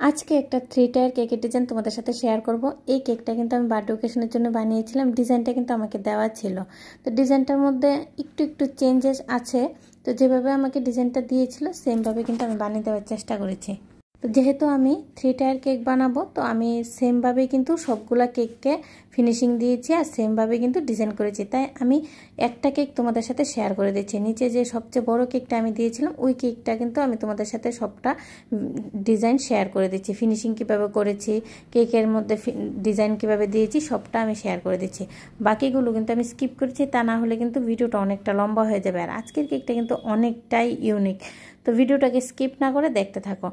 আজকে একটা 3 টায়ার কেকের ডিজাইন তোমাদের সাথে শেয়ার করব। এই কেকটা কিন্তু আমি বার্থডে অকেশনের জন্য বানিয়েছিলাম। ডিজাইনটা কিন্তু আমাকে দেওয়া ছিল, তো ডিজাইনটার মধ্যে একটু চেঞ্জেস আছে। তো যেভাবে আমাকে ডিজাইনটা দিয়েছিল সেম ভাবে কিন্তু আমি বানিয়ে দেওয়ার চেষ্টা করেছি। তো যেহেতু আমি 3 টায়ার কেক বানাবো, তো আমি সেম ভাবে কিন্তু সবগুলা কেককে ফিনিশিং দিয়েছি আর সেম ভাবে কিন্তু ডিজাইন করেছি। তাই আমি একটা কেক তোমাদের সাথে শেয়ার করে দিচ্ছি। নিচে যে সবচেয়ে বড় কেকটা আমি দিয়েছিলাম ওই কেকটা কিন্তু আমি তোমাদের সাথে সবটা ডিজাইন শেয়ার করে দিচ্ছি। ফিনিশিং কিভাবে করেছি, কেকের মধ্যে ডিজাইন কিভাবে দিয়েছি সবটা আমি শেয়ার করে দিচ্ছি। বাকিগুলো কিন্তু আমি স্কিপ করেছি, তা না হলে কিন্তু ভিডিওটা অনেকটা লম্বা হয়ে যাবে। আর আজকের কেকটা কিন্তু অনেকটাই ইউনিক, তো ভিডিওটাকে স্কিপ না করে দেখতে থাকো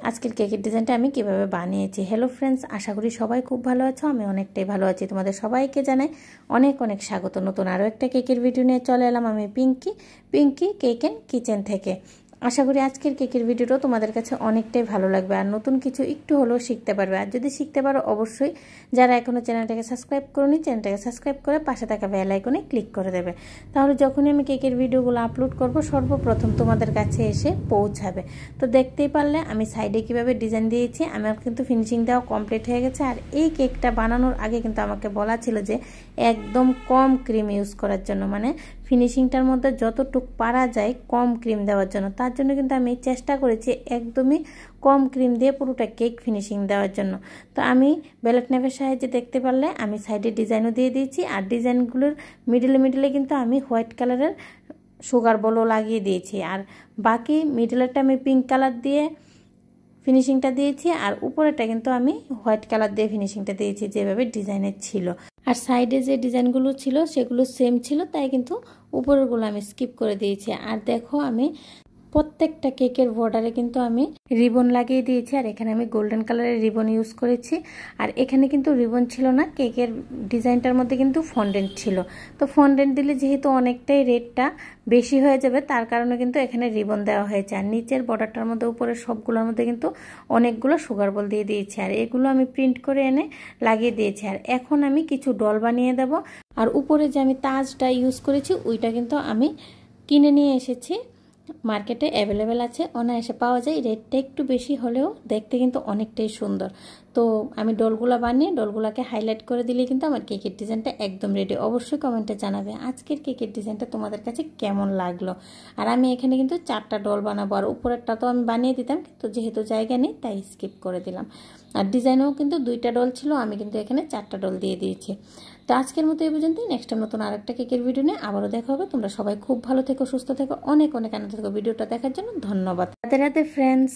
আজকের কেকের ডিজাইনটা আমি কিভাবে বানিয়েছি। হ্যালো ফ্রেন্ডস, আশা করি সবাই খুব ভালো আছো। আমি অনেকটাই ভালো আছি। তোমাদের সবাইকে জানাই অনেক অনেক স্বাগত। নতুন আরও একটা কেকের ভিডিও নিয়ে চলে এলাম আমি পিঙ্কি কেক এন্ড কিচেন থেকে। আশা করি আজকের কেকের ভিডিওটাও তোমাদের কাছে অনেকটাই ভালো লাগবে আর নতুন কিছু একটু হলেও শিখতে পারবে। আর যদি শিখতে পারো অবশ্যই যারা এখনও চ্যানেলটাকে সাবস্ক্রাইব করোনি চ্যানেলটাকে সাবস্ক্রাইব করে পাশে থাকা বেল আইকনে ক্লিক করে দেবে। তাহলে যখনই আমি কেকের ভিডিওগুলো আপলোড করব সর্বপ্রথম তোমাদের কাছে এসে পৌঁছাবে। তো দেখতেই পারলে আমি সাইডে কিভাবে ডিজাইন দিয়েছি। আমার কিন্তু ফিনিশিং দেওয়া কমপ্লিট হয়ে গেছে। আর এই কেকটা বানানোর আগে কিন্তু আমাকে বলা ছিল যে একদম কম ক্রিম ইউজ করার জন্য, মানে ফিনিশিংটার মধ্যে যতটুকু পারা যায় কম ক্রিম দেওয়ার জন্য। তার জন্য কিন্তু আমি চেষ্টা করেছি একদমই কম ক্রিম দিয়ে পুরোটা কেক ফিনিশিং দেওয়ার জন্য। তো আমি বেলেট নাইফের সাহায্যে দেখতে পারলে আমি সাইডে ডিজাইনও দিয়ে দিয়েছি। আর ডিজাইনগুলোর মিডলে কিন্তু আমি হোয়াইট কালারের সুগার বলও লাগিয়ে দিয়েছি। আর বাকি মিডলেরটা আমি পিঙ্ক কালার দিয়ে ফিনিশিংটা দিয়েছি আর উপরেটা কিন্তু আমি হোয়াইট কালার দিয়ে ফিনিশিংটা দিয়েছি যেভাবে ডিজাইনের ছিল। আর সাইডে যে ডিজাইনগুলো ছিল সেগুলো সেম ছিল, তাই কিন্তু উপরেরগুলো আমি স্কিপ করে দিয়েছি। আর দেখো আমি প্রত্যেকটা কেকের বর্ডারে কিন্তু আমি রিবন লাগিয়ে দিয়েছি। আর এখানে আমি গোল্ডেন কালারের রিবন ইউজ করেছি। আর এখানে কিন্তু রিবন ছিল না, কেকের ডিজাইনটার মধ্যে কিন্তু ফন্ডেন্ট ছিল। তো ফন্ডেন্ট দিলে যেহেতু অনেকটাই রেটটা বেশি হয়ে যাবে তার কারণে কিন্তু এখানে রিবন দেওয়া হয়েছে। আর নিচের বর্ডারটার মধ্যে উপরের সবগুলোর মধ্যে কিন্তু অনেকগুলো সুগার বল দিয়ে দিয়েছি। আর এগুলো আমি প্রিন্ট করে এনে লাগিয়ে দিয়েছি। আর এখন আমি কিছু ডল বানিয়ে দেব। আর উপরে যে আমি তাজটা ইউজ করেছি ওইটা কিন্তু আমি কিনে নিয়ে এসেছি, মার্কেটে অ্যাভেলেবেল আছে, অনায়াসে পাওয়া যায়। রেটটা একটু বেশি হলেও দেখতে কিন্তু অনেকটাই সুন্দর। তো আমি ডলগুলা বানিয়ে ডলগুলাকে হাইলাইট করে দিলে কিন্তু আমার কেকের ডিজাইনটা একদম রেডি। অবশ্যই কমেন্টে জানাবে আজকের কেকের ডিজাইনটা তোমাদের কাছে কেমন লাগলো। আর আমি এখানে কিন্তু 4টা ডল বানাবো। আর উপরেরটা তো আমি বানিয়ে দিতাম, কিন্তু যেহেতু জায়গা নেই তাই স্কিপ করে দিলাম। আর ডিজাইনেও কিন্তু 2টা ডল ছিল, আমি কিন্তু এখানে 4টা ডল দিয়ে দিয়েছি। তো আজকের মতো এই পর্যন্তই। নেক্সট টাইম নতুন আরেকটা কেকের ভিডিও নিয়ে আবারও দেখা হবে। তোমরা সবাই খুব ভালো থেকো, সুস্থ থেকো, অনেক অনেক আনন্দ থেকো। ভিডিওটা দেখার জন্য ধন্যবাদ। রাধে রাধে ফ্রেন্ডস।